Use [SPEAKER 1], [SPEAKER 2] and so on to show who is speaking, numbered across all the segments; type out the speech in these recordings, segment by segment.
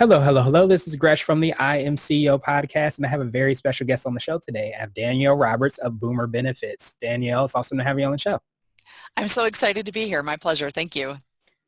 [SPEAKER 1] Hello, hello, hello. This is Gresh from the I Am CEO podcast, and I have a very special guest on the show today. I have Danielle Roberts of Boomer Benefits. Danielle, it's awesome to have you on the show.
[SPEAKER 2] I'm so excited to be here. My pleasure. Thank you.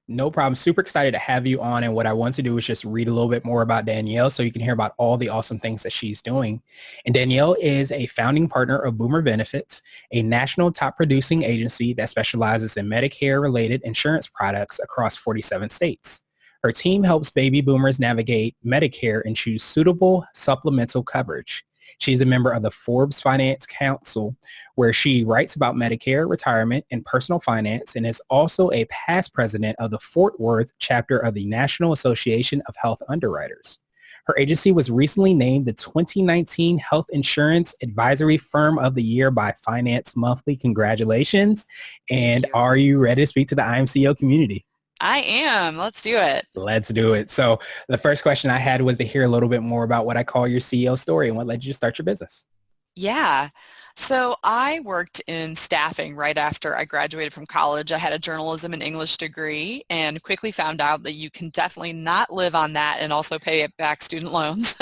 [SPEAKER 1] No problem. Super excited to have you on. And what I want to do is just read a little bit more about Danielle so you can hear about all the awesome things that she's doing. And Danielle is a founding partner of Boomer Benefits, a national top producing agency that specializes in Medicare-related insurance products across 47 states. Her team helps baby boomers navigate Medicare and choose suitable supplemental coverage. She's a member of the Forbes Finance Council, where she writes about Medicare, retirement, and personal finance, and is also a past president of the Fort Worth chapter of the National Association of Health Underwriters. Her agency was recently named the 2019 Health Insurance Advisory Firm of the Year by Finance Monthly. Congratulations. And are you ready to speak to the IMCO community?
[SPEAKER 2] I am. Let's do it.
[SPEAKER 1] Let's do it. So the first question I had was to hear a little bit more about what I call your CEO story and what led you to start your business.
[SPEAKER 2] Yeah. So I worked in staffing right after I graduated from college. I had a journalism and English degree and quickly found out that you can definitely not live on that and also pay back student loans.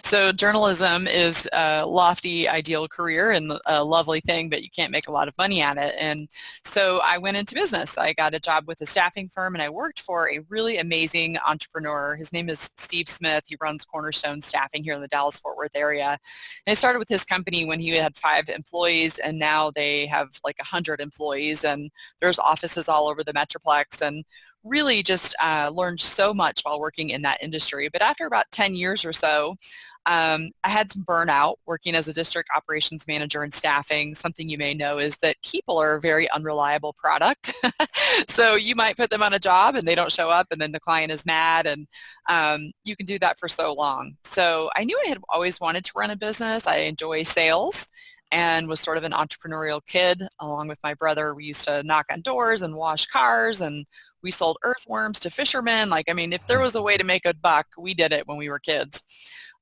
[SPEAKER 2] So journalism is a lofty, ideal career and a lovely thing, but you can't make a lot of money at it. And so I went into business. I got a job with a staffing firm and I worked for a really amazing entrepreneur. His name is Steve Smith. He runs Cornerstone Staffing here in the Dallas-Fort Worth area. And I started with his company when he had 5 employees, and now they have like 100 employees, and there's offices all over the Metroplex, and really just learned so much while working in that industry. But after about 10 years or so, I had some burnout working as a district operations manager in staffing. Something you may know is that people are a very unreliable product. So you might put them on a job and they don't show up, and then the client is mad, and you can do that for so long. So I knew I had always wanted to run a business. I enjoy sales and was sort of an entrepreneurial kid. Along with my brother, we used to knock on doors and wash cars, and we sold earthworms to fishermen. If there was a way to make a buck, we did it when we were kids.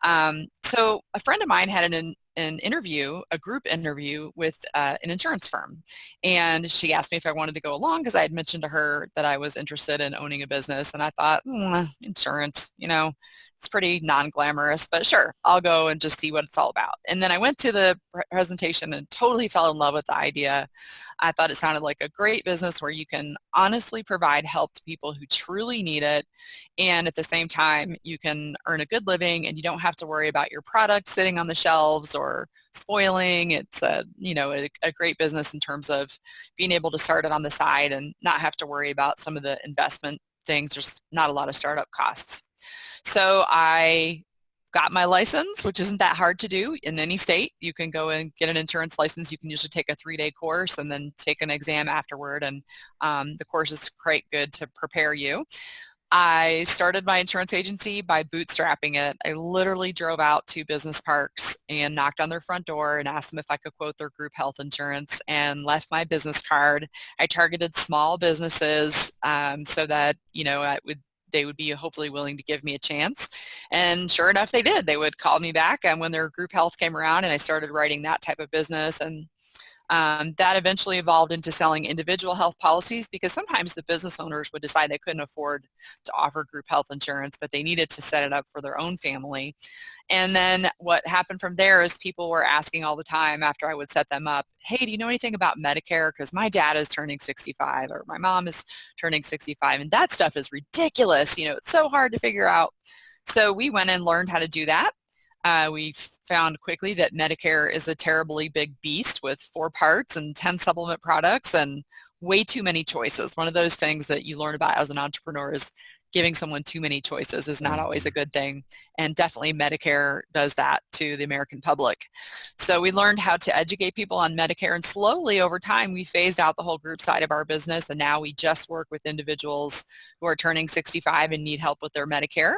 [SPEAKER 2] So a friend of mine had an interview, a group interview with an insurance firm. And she asked me if I wanted to go along because I had mentioned to her that I was interested in owning a business. And I thought, insurance, it's pretty non-glamorous, but sure, I'll go and just see what it's all about. And then I went to the presentation and totally fell in love with the idea. I thought it sounded like a great business where you can honestly provide help to people who truly need it. And at the same time, you can earn a good living and you don't have to worry about your product sitting on the shelves or spoiling. It's a great business in terms of being able to start it on the side and not have to worry about some of the investment things. There's not a lot of startup costs. So I got my license, which isn't that hard to do in any state. You can go and get an insurance license. You can usually take a 3-day course and then take an exam afterward. And the course is quite good to prepare you. I started my insurance agency by bootstrapping it. I literally drove out to business parks and knocked on their front door and asked them if I could quote their group health insurance and left my business card. I targeted small businesses so that, they would be hopefully willing to give me a chance. And sure enough, they did. They would call me back and when their group health came around, and I started writing that type of business. And that eventually evolved into selling individual health policies because sometimes the business owners would decide they couldn't afford to offer group health insurance, but they needed to set it up for their own family. And then what happened from there is people were asking all the time after I would set them up, hey, do you know anything about Medicare? Because my dad is turning 65 or my mom is turning 65 and that stuff is ridiculous. It's so hard to figure out. So we went and learned how to do that. We found quickly that Medicare is a terribly big beast with 4 parts and 10 supplement products and way too many choices. One of those things that you learn about as an entrepreneur is giving someone too many choices is not always a good thing. And definitely Medicare does that to the American public. So we learned how to educate people on Medicare, and slowly over time we phased out the whole group side of our business, and now we just work with individuals who are turning 65 and need help with their Medicare.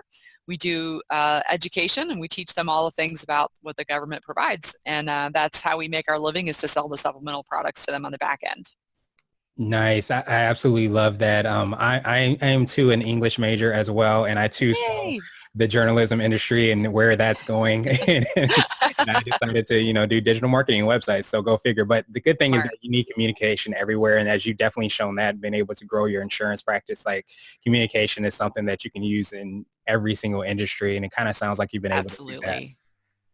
[SPEAKER 2] We do education and we teach them all the things about what the government provides. And that's how we make our living, is to sell the supplemental products to them on the back end.
[SPEAKER 1] Nice. I absolutely love that. I am too an English major as well. And I too saw the journalism industry and where that's going. and I decided to, do digital marketing websites. So go figure. But the good thing is that you need communication everywhere. And as you've definitely shown that, been able to grow your insurance practice, like communication is something that you can use in every single industry. And it kind of sounds like you've been able to do that.
[SPEAKER 2] Absolutely.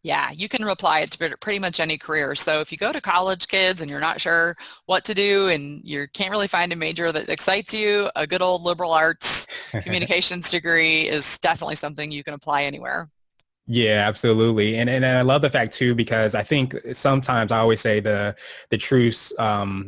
[SPEAKER 2] Yeah, you can apply it to pretty much any career. So if you go to college, kids, and you're not sure what to do and you can't really find a major that excites you, a good old liberal arts communications degree is definitely something you can apply anywhere.
[SPEAKER 1] Yeah, absolutely. And I love the fact too, because I think sometimes I always say the true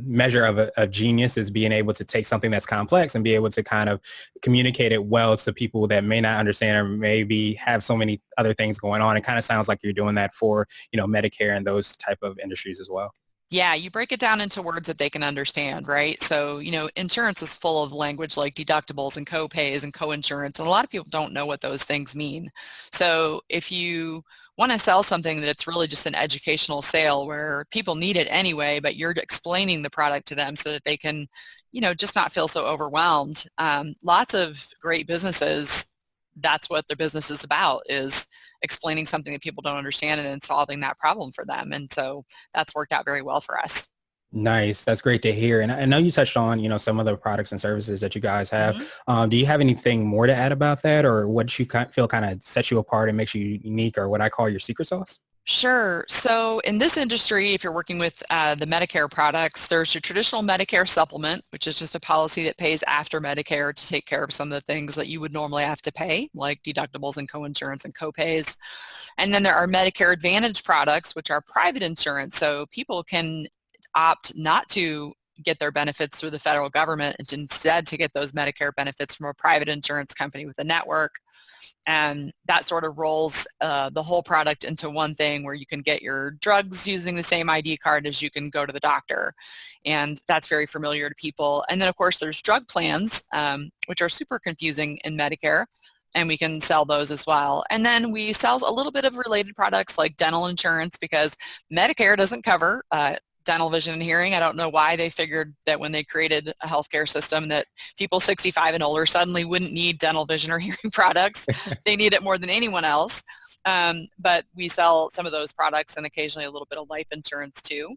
[SPEAKER 1] measure of a genius is being able to take something that's complex and be able to kind of communicate it well to people that may not understand or maybe have so many other things going on. It kind of sounds like you're doing that for, Medicare and those type of industries as well.
[SPEAKER 2] Yeah, you break it down into words that they can understand, right? So, insurance is full of language like deductibles and co-pays and co-insurance, and a lot of people don't know what those things mean. So if you want to sell something that's really just an educational sale where people need it anyway, but you're explaining the product to them so that they can, just not feel so overwhelmed. Lots of great businesses, that's what their business is about, is explaining something that people don't understand and then solving that problem for them. And so that's worked out very well for us.
[SPEAKER 1] Nice. That's great to hear. And I know you touched on, some of the products and services that you guys have.
[SPEAKER 2] Mm-hmm.
[SPEAKER 1] Do you have anything more to add about that, or what you feel kind of sets you apart and makes you unique, or what I call your secret sauce?
[SPEAKER 2] Sure. So in this industry, if you're working with the Medicare products, there's your traditional Medicare supplement, which is just a policy that pays after Medicare to take care of some of the things that you would normally have to pay, like deductibles and coinsurance and copays. And then there are Medicare Advantage products, which are private insurance. So people can opt not to get their benefits through the federal government and instead to get those Medicare benefits from a private insurance company with a network. And that sort of rolls the whole product into one thing where you can get your drugs using the same ID card as you can go to the doctor. And that's very familiar to people. And then, of course, there's drug plans, which are super confusing in Medicare, and we can sell those as well. And then we sell a little bit of related products like dental insurance, because Medicare doesn't cover dental, vision, and hearing. I don't know why they figured that when they created a healthcare system that people 65 and older suddenly wouldn't need dental, vision, or hearing products. They need it more than anyone else. But we sell some of those products and occasionally a little bit of life insurance too.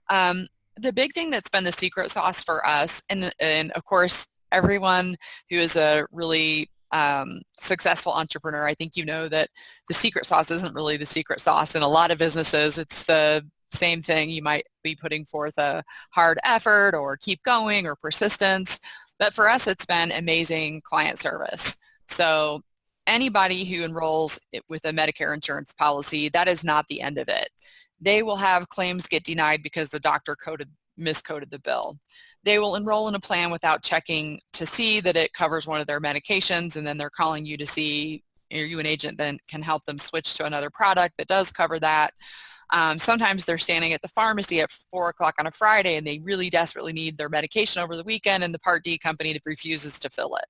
[SPEAKER 2] The big thing that's been the secret sauce for us, and of course, everyone who is a really successful entrepreneur, I think you know that the secret sauce isn't really the secret sauce. In a lot of businesses, it's the same thing. You might be putting forth a hard effort or keep going or persistence. But for us, it's been amazing client service. So anybody who enrolls with a Medicare insurance policy, that is not the end of it. They will have claims get denied because the doctor miscoded the bill. They will enroll in a plan without checking to see that it covers one of their medications, and then they're calling you to see, are you an agent that can help them switch to another product that does cover that. Sometimes they're standing at the pharmacy at 4 o'clock on a Friday and they really desperately need their medication over the weekend, and the Part D company refuses to fill it.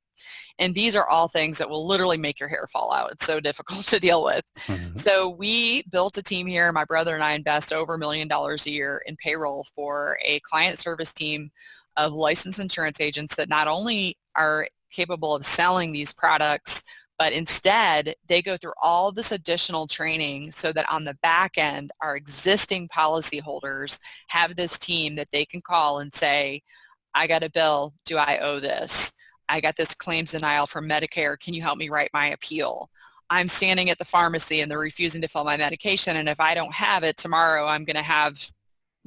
[SPEAKER 2] And these are all things that will literally make your hair fall out. It's so difficult to deal with.
[SPEAKER 1] Mm-hmm.
[SPEAKER 2] So we built a team here. My brother and I invest over $1 million a year in payroll for a client service team of licensed insurance agents that not only are capable of selling these products, but instead they go through all this additional training so that on the back end, our existing policyholders have this team that they can call and say, I got a bill, do I owe this? I got this claims denial from Medicare, can you help me write my appeal? I'm standing at the pharmacy and they're refusing to fill my medication, and if I don't have it tomorrow, I'm going to have,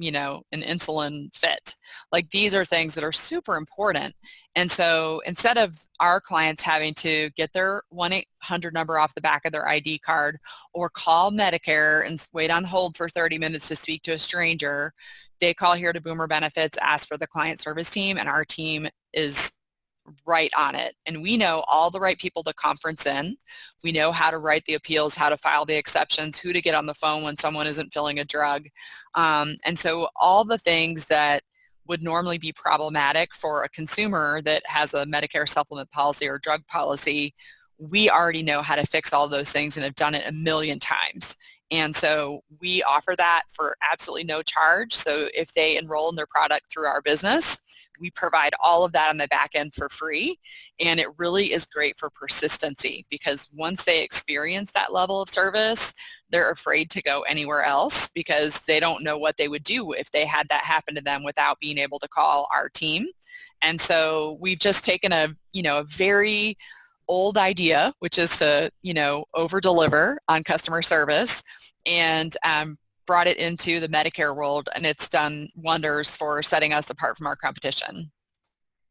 [SPEAKER 2] an insulin fit. Like, these are things that are super important. And so instead of our clients having to get their 1-800 number off the back of their ID card or call Medicare and wait on hold for 30 minutes to speak to a stranger, they call here to Boomer Benefits, ask for the client service team, and our team is right on it. And we know all the right people to conference in. We know how to write the appeals, how to file the exceptions, who to get on the phone when someone isn't filling a drug. And so all the things that would normally be problematic for a consumer that has a Medicare supplement policy or drug policy, we already know how to fix all those things and have done it a million times. And so we offer that for absolutely no charge. So if they enroll in their product through our business, we provide all of that on the back end for free. And it really is great for persistency, because once they experience that level of service, they're afraid to go anywhere else because they don't know what they would do if they had that happen to them without being able to call our team. And so we've just taken a very old idea, which is to, over deliver on customer service, and brought it into the Medicare world, and it's done wonders for setting us apart from our competition.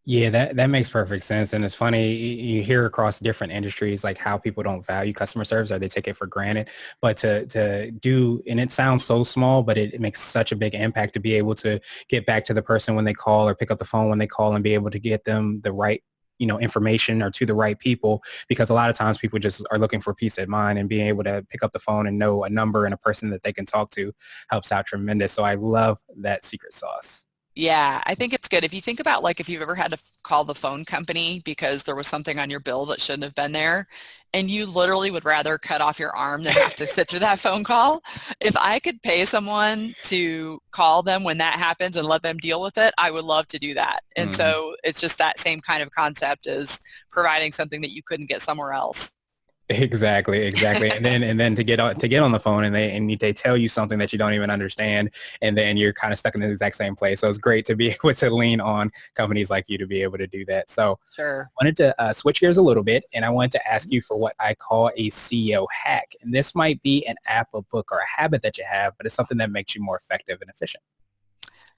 [SPEAKER 1] Yeah, that makes perfect sense. And it's funny, you hear across different industries, like how people don't value customer service or they take it for granted. But to do, and it sounds so small, but it makes such a big impact to be able to get back to the person when they call or pick up the phone when they call and be able to get them the right information or to the right people, because a lot of times people just are looking for peace of mind, and being able to pick up the phone and know a number and a person that they can talk to helps out tremendous. So I love that secret sauce.
[SPEAKER 2] Yeah, I think it's good. If you think about, like, if you've ever had to call the phone company because there was something on your bill that shouldn't have been there, and you literally would rather cut off your arm than have to sit through that phone call. If I could pay someone to call them when that happens and let them deal with it, I would love to do that. And so it's just that same kind of concept as providing something that you couldn't get somewhere else.
[SPEAKER 1] Exactly. And then to get on the phone and they tell you something that you don't even understand, and then you're kind of stuck in the exact same place. So it's great to be able to lean on companies like you to be able to do that. So
[SPEAKER 2] Sure.
[SPEAKER 1] I wanted to switch gears a little bit, and I wanted to ask you for what I call a CEO hack. And this might be an app, a book, or a habit that you have, but it's something that makes you more effective and efficient.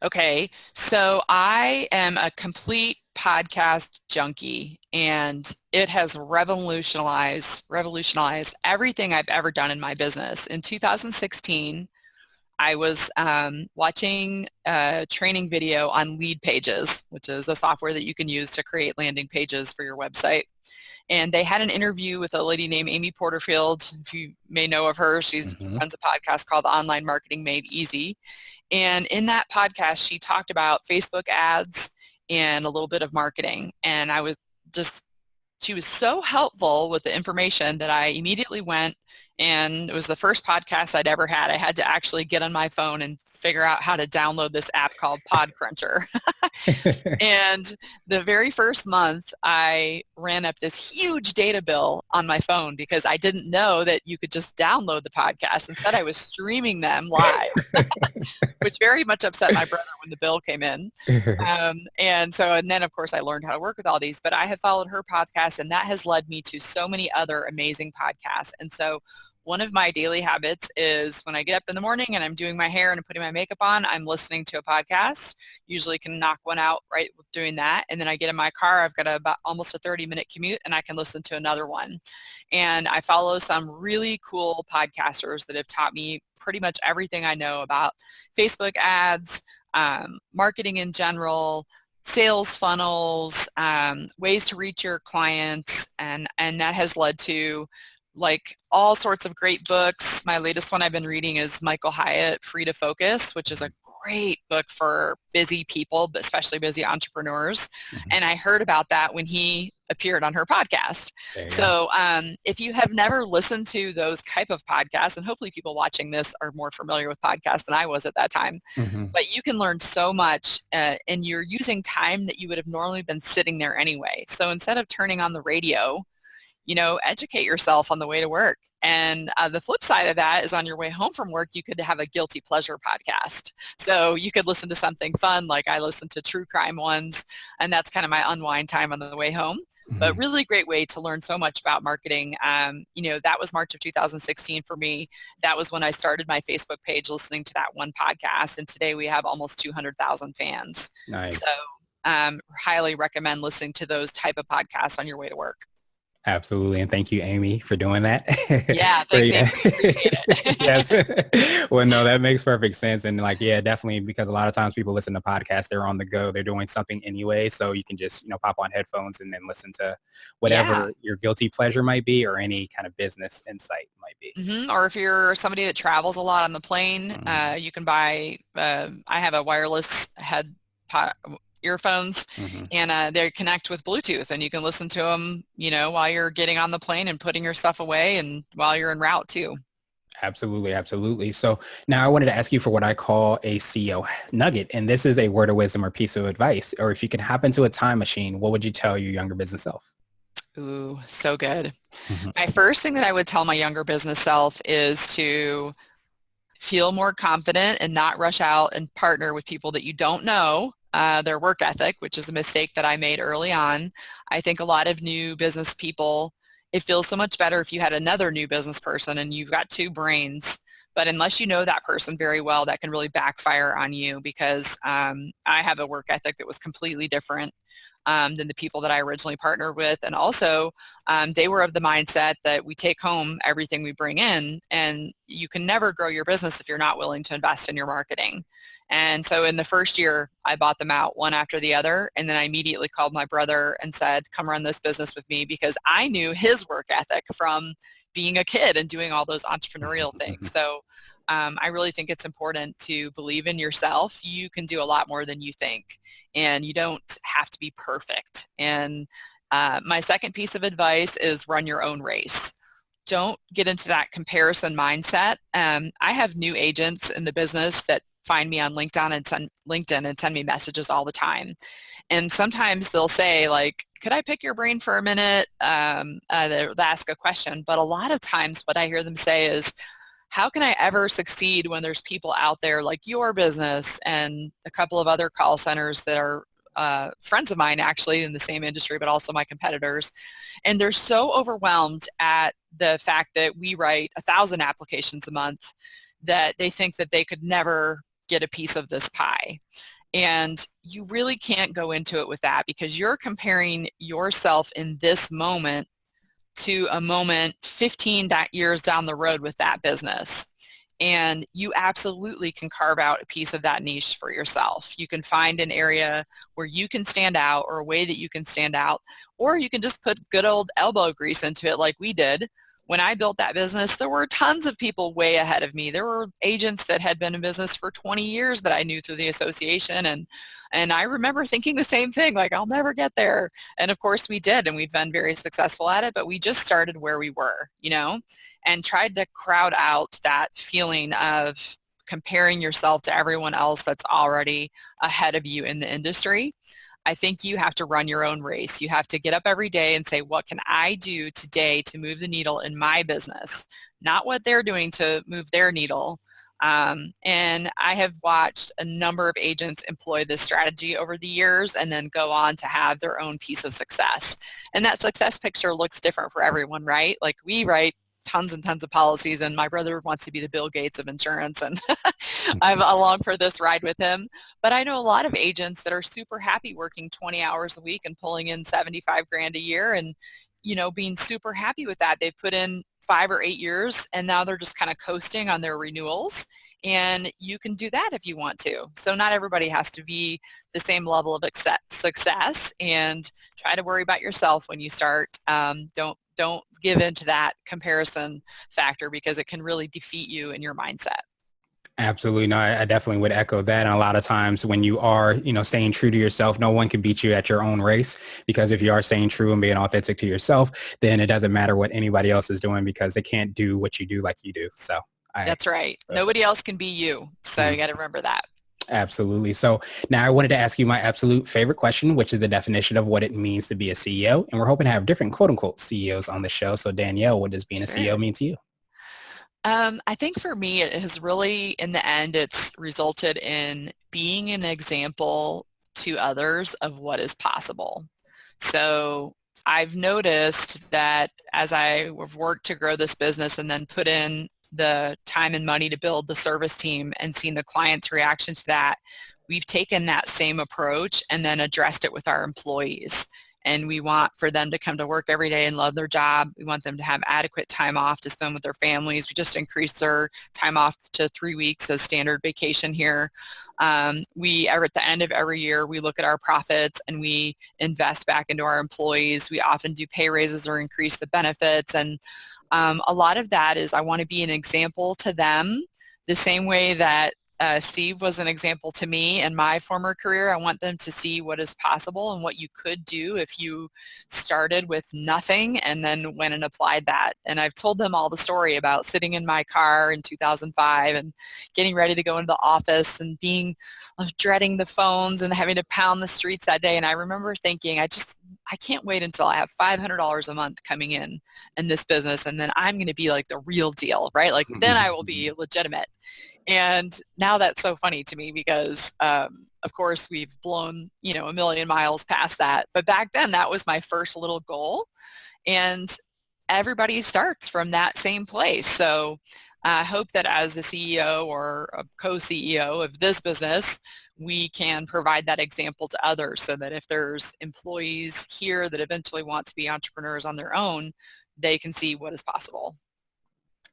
[SPEAKER 2] Okay, so I am a complete podcast junkie, and it has revolutionized everything I've ever done in my business. In 2016, I was watching a training video on Lead Pages, which is a software that you can use to create landing pages for your website. And they had an interview with a lady named Amy Porterfield. If you may know of her, she runs a podcast called Online Marketing Made Easy. And in that podcast, she talked about Facebook ads and a little bit of marketing. And she was so helpful with the information that I immediately went, and it was the first podcast I'd ever had. I had to actually get on my phone and figure out how to download this app called Podcruncher. And the very first month, I ran up this huge data bill on my phone because I didn't know that you could just download the podcast. Instead, I was streaming them live, which very much upset my brother when the bill came in. And then, of course, I learned how to work with all these. But I have followed her podcast, and that has led me to so many other amazing podcasts. And so one of my daily habits is when I get up in the morning and I'm doing my hair and I'm putting my makeup on, I'm listening to a podcast. Usually can knock one out right with doing that. And then I get in my car, I've got about almost a 30-minute commute, and I can listen to another one. And I follow some really cool podcasters that have taught me pretty much everything I know about Facebook ads, marketing in general, sales funnels, ways to reach your clients. And that has led to like all sorts of great books. My latest one I've been reading is Michael Hyatt, Free to Focus, which is a great book for busy people, but especially busy entrepreneurs. And I heard about that when he appeared on her podcast. So if you have never listened to those type of podcasts, and hopefully people watching this are more familiar with podcasts than I was at that time, but you can learn so much, and you're using time that you would have normally been sitting there anyway. So instead of turning on the radio, educate yourself on the way to work. And the flip side of that is on your way home from work, you could have a guilty pleasure podcast. So you could listen to something fun, like I listen to true crime ones, and that's kind of my unwind time on the way home. But really great way to learn so much about marketing. That was March of 2016 for me. That was when I started my Facebook page listening to that one podcast. And today we have almost 200,000 fans.
[SPEAKER 1] Nice.
[SPEAKER 2] So highly recommend listening to those type of podcasts on your way to work.
[SPEAKER 1] Absolutely. And thank you, Amy, for doing that.
[SPEAKER 2] Yeah, thank you. Appreciate it.
[SPEAKER 1] Yes. Well, no, that makes perfect sense. And definitely, because a lot of times people listen to podcasts, they're on the go, they're doing something anyway. So you can just, pop on headphones and then listen to whatever your guilty pleasure might be, or any kind of business insight might be.
[SPEAKER 2] Or if you're somebody that travels a lot on the plane, you can buy, I have a wireless earphones, and they connect with Bluetooth, and you can listen to them, while you're getting on the plane and putting your stuff away, and while you're en route too.
[SPEAKER 1] Absolutely. So now I wanted to ask you for what I call a CEO nugget. And this is a word of wisdom or piece of advice. Or if you could hop into a time machine, what would you tell your younger business self?
[SPEAKER 2] Ooh, so good. My first thing that I would tell my younger business self is to feel more confident and not rush out and partner with people that you don't know their work ethic, which is a mistake that I made early on. I think a lot of new business people, it feels so much better if you had another new business person and you've got two brains. But unless you know that person very well, that can really backfire on you because I have a work ethic that was completely different than the people that I originally partnered with. And also, they were of the mindset that we take home everything we bring in, and you can never grow your business if you're not willing to invest in your marketing. And so in the first year, I bought them out one after the other, and then I immediately called my brother and said, come run this business with me, because I knew his work ethic from being a kid and doing all those entrepreneurial things. So I really think it's important to believe in yourself. You can do a lot more than you think, and you don't have to be perfect. And my second piece of advice is run your own race. Don't get into that comparison mindset. I have new agents in the business that find me on LinkedIn and send me messages all the time. And sometimes they'll say, like, could I pick your brain for a minute? They'll ask a question. But a lot of times what I hear them say is, how can I ever succeed when there's people out there like your business and a couple of other call centers that are friends of mine actually in the same industry, but also my competitors. And they're so overwhelmed at the fact that we write 1,000 applications a month that they think that they could never get a piece of this pie. And you really can't go into it with that, because you're comparing yourself in this moment to a moment 15 years down the road with that business. And you absolutely can carve out a piece of that niche for yourself. You can find an area where you can stand out, or a way that you can stand out, or you can just put good old elbow grease into it like we did. When I built that business, there were tons of people way ahead of me. There were agents that had been in business for 20 years that I knew through the association. And I remember thinking the same thing, like, I'll never get there. And of course we did, and we've been very successful at it, but we just started where we were, and tried to crowd out that feeling of comparing yourself to everyone else that's already ahead of you in the industry. I think you have to run your own race. You have to get up every day and say, what can I do today to move the needle in my business? Not what they're doing to move their needle. And I have watched a number of agents employ this strategy over the years and then go on to have their own piece of success. And that success picture looks different for everyone, right? Like, we write tons and tons of policies, and my brother wants to be the Bill Gates of insurance, and I'm along for this ride with him. But I know a lot of agents that are super happy working 20 hours a week and pulling in 75 grand a year, and being super happy with that. They've put in 5 or 8 years, and now they're just kind of coasting on their renewals. And you can do that if you want to. So not everybody has to be the same level of success, and try to worry about yourself when you start. Don't give into that comparison factor, because it can really defeat you in your mindset.
[SPEAKER 1] Absolutely. No, I definitely would echo that. And a lot of times when you are, staying true to yourself, no one can beat you at your own race, because if you are staying true and being authentic to yourself, then it doesn't matter what anybody else is doing, because they can't do what you do like you do. So
[SPEAKER 2] that's right. Nobody else can be you. So you got to remember that.
[SPEAKER 1] Absolutely. So now I wanted to ask you my absolute favorite question, which is the definition of what it means to be a CEO. And we're hoping to have different quote unquote CEOs on the show. So Danielle, what does being a CEO mean to you?
[SPEAKER 2] I think for me, it has really, in the end, it's resulted in being an example to others of what is possible. So I've noticed that as I have worked to grow this business and then put in the time and money to build the service team and seen the client's reaction to that, we've taken that same approach and then addressed it with our employees. And we want for them to come to work every day and love their job. We want them to have adequate time off to spend with their families. We just increased their time off to 3 weeks as standard vacation here. We are at the end of every year, we look at our profits and we invest back into our employees. We often do pay raises or increase the benefits. And a lot of that is, I want to be an example to them the same way that Steve was an example to me in my former career. I want them to see what is possible and what you could do if you started with nothing and then went and applied that. And I've told them all the story about sitting in my car in 2005 and getting ready to go into the office and dreading the phones and having to pound the streets that day. And I remember thinking, I can't wait until I have $500 a month coming in this business, and then I'm going to be like the real deal, right? Like then I will be legitimate. And now that's so funny to me, because Of course, we've blown, a million miles past that. But back then, that was my first little goal. And everybody starts from that same place. So I hope that as the CEO or a co-CEO of this business, we can provide that example to others so that if there's employees here that eventually want to be entrepreneurs on their own, they can see what is possible.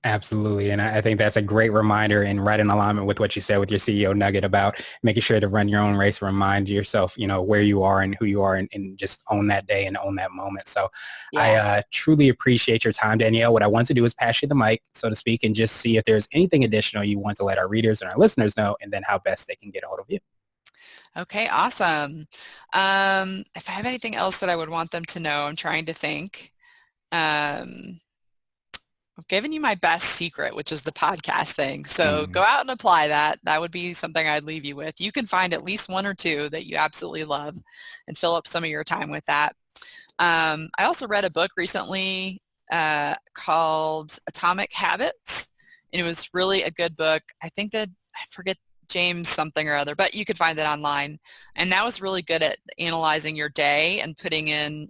[SPEAKER 1] Absolutely. And I think that's a great reminder and right in alignment with what you said with your CEO Nugget about making sure to run your own race, remind yourself, where you are and who you are and just own that day and own that moment. So I truly appreciate your time, Danielle. What I want to do is pass you the mic, so to speak, and just see if there's anything additional you want to let our readers and our listeners know, and then how best they can get a hold of you.
[SPEAKER 2] Okay, awesome. If I have anything else that I would want them to know, I'm trying to think. I've given you my best secret, which is the podcast thing. So go out and apply that. That would be something I'd leave you with. You can find at least one or two that you absolutely love and fill up some of your time with that. I also read a book recently called Atomic Habits, and it was really a good book. I think that, I forget James something or other, but you could find that online. And that was really good at analyzing your day and putting in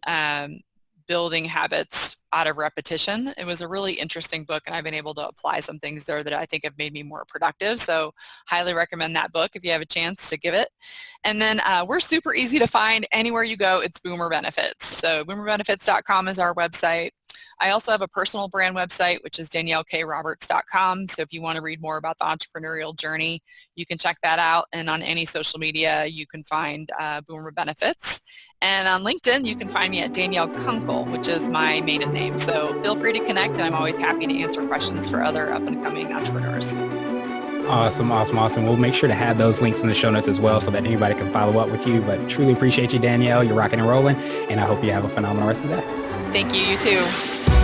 [SPEAKER 2] building habits out of repetition. It was a really interesting book, and I've been able to apply some things there that I think have made me more productive. So highly recommend that book if you have a chance to give it. And then we're super easy to find anywhere you go. It's Boomer Benefits. So boomerbenefits.com is our website. I also have a personal brand website, which is daniellekroberts.com. So if you want to read more about the entrepreneurial journey, you can check that out. And on any social media, you can find Boomer Benefits. And on LinkedIn, you can find me at Danielle Kunkle, which is my maiden name. So feel free to connect, and I'm always happy to answer questions for other up-and-coming entrepreneurs.
[SPEAKER 1] Awesome. We'll make sure to have those links in the show notes as well so that anybody can follow up with you. But truly appreciate you, Danielle. You're rocking and rolling, and I hope you have a phenomenal rest of the day.
[SPEAKER 2] Thank you. You too.